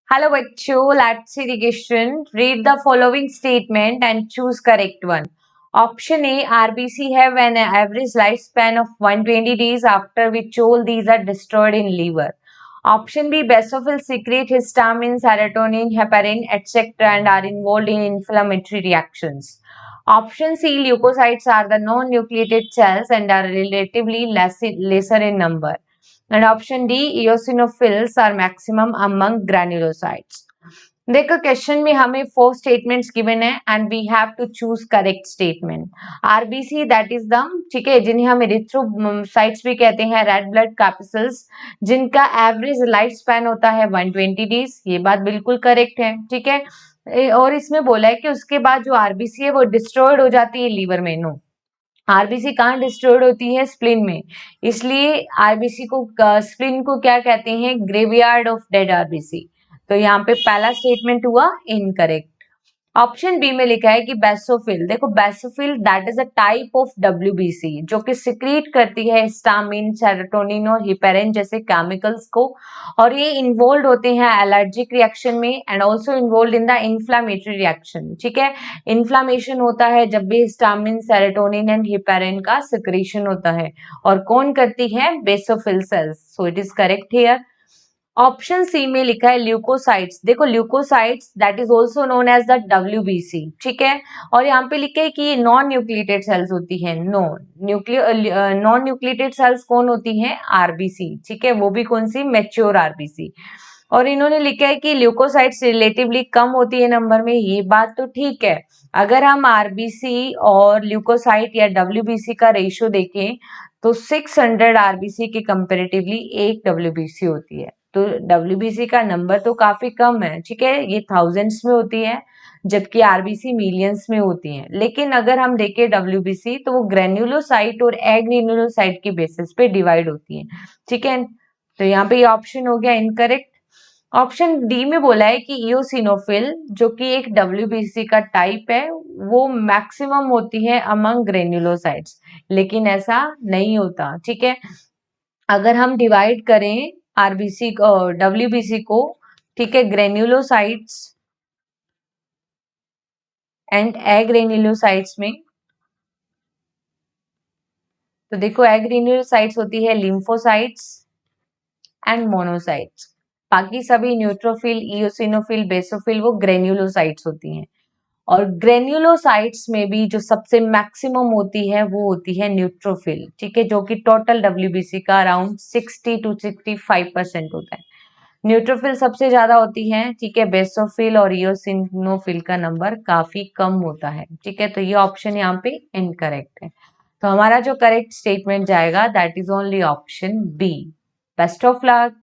Hello बच्चों, let's see the question. Read the following statement and choose correct one. Option A, RBC have an average lifespan of 120 days after which all these are destroyed in liver. Option B, basophils secrete histamine, serotonin, heparin, etc. and are involved in inflammatory reactions. Option C, leukocytes are the non-nucleated cells and are relatively lesser in number. And option D, eosinophils are maximum among granulocytes. देखो question में हमें 4 statements given है and we have to choose correct statement. RBC that is the, ठीक है, जिन्हें हम erythrocytes भी कहते हैं, रेड ब्लड कैपिसल्स, जिनका एवरेज लाइफ स्पैन होता है 120 डेज. ये बात बिल्कुल करेक्ट है, ठीक है. और इसमें बोला है कि उसके बाद जो आरबीसी है वो डिस्ट्रॉयड हो जाती है लीवर में. नो, आरबीसी कहाँ डिस्ट्रॉयड होती है? स्प्लीन में. इसलिए आरबीसी को, स्प्लीन को क्या कहते हैं? Graveyard of dead RBC. तो यहाँ पे पहला स्टेटमेंट हुआ इनकरेक्ट. ऑप्शन बी में लिखा है कि बेसोफिल. देखो basophil that is a type of WBC जो कि सिक्रीट करती है हिस्टामिन, सेरोटोनिन और हिपेरिन जैसे केमिकल्स को, और ये इन्वॉल्व होते हैं एलर्जिक रिएक्शन में and also involve in the inflammatory reaction. ठीक है, इन्फ्लामेशन होता है जब भी हिस्टामिन, सेरोटोनिन एंड हिपेरिन का सिक्रीशन होता है, और कौन करती है? Basophil cells. So it is correct here. Option C में लिखा है ल्यूकोसाइट्स. देखो leucocytes that is also known as the WBC. ठीक है, और यहाँ पे लिखा है कि ये नॉन न्यूक्लिएटेड सेल्स होती हैं. नॉन न्यूक्लिएटेड सेल्स कौन होती हैं? आरबीसी. ठीक है, वो भी कौन सी? Mature RBC. और इन्होंने लिखा है कि ल्यूकोसाइट्स रिलेटिवली कम होती है नंबर में. ये बात तो ठीक है. अगर हम आरबीसी और ल्यूकोसाइट या डब्ल्यूबीसी का रेशियो देखें तो 600 आरबीसी के कंपेरेटिवली 1 डब्ल्यूबीसी होती है. तो डब्ल्यूबीसी का नंबर तो काफी कम है. ठीक है, ये थाउजेंड्स में होती है जबकि आरबीसी मिलियंस में होती हैं. लेकिन अगर हम देखें डब्ल्यूबीसी तो वो ग्रेन्युलोसाइट और एग्रेन्युलोसाइट के बेसिस पे डिवाइड होती है. ठीक है, तो यहाँ पे ये ऑप्शन हो गया इनकरेक्ट. ऑप्शन डी में बोला है कि इओसिनोफिल जो कि एक डब्ल्यूबीसी का टाइप है वो मैक्सिमम होती है अमंग ग्रेन्युलोसाइट्स, लेकिन ऐसा नहीं होता. ठीक है, अगर हम डिवाइड करें आरबीसी को, डब्ल्यूबीसी को, ठीक है, ग्रेन्युलोसाइट्स एंड एग्रेन्युलोसाइट्स में, तो देखो एग्रेन्युलोसाइट्स होती है लिम्फोसाइट्स एंड मोनोसाइट्स. बाकी सभी न्यूट्रोफिल, इओसिनोफिल, बेसोफिल वो ग्रेन्युलोसाइट्स होती हैं. और ग्रेन्युलोसाइट्स में भी जो सबसे मैक्सिमम होती है वो होती है न्यूट्रोफिल. ठीक है, जो कि टोटल डब्ल्यूबीसी का अराउंड 60 to 65% होता है. न्यूट्रोफिल सबसे ज्यादा होती है. ठीक है, बेसोफिल और इओसिनोफिल का नंबर काफी कम होता है. ठीक है, तो ये ऑप्शन यहाँ पे इनकरेक्ट है. तो हमारा जो करेक्ट स्टेटमेंट जाएगा that is only option B. Best of luck.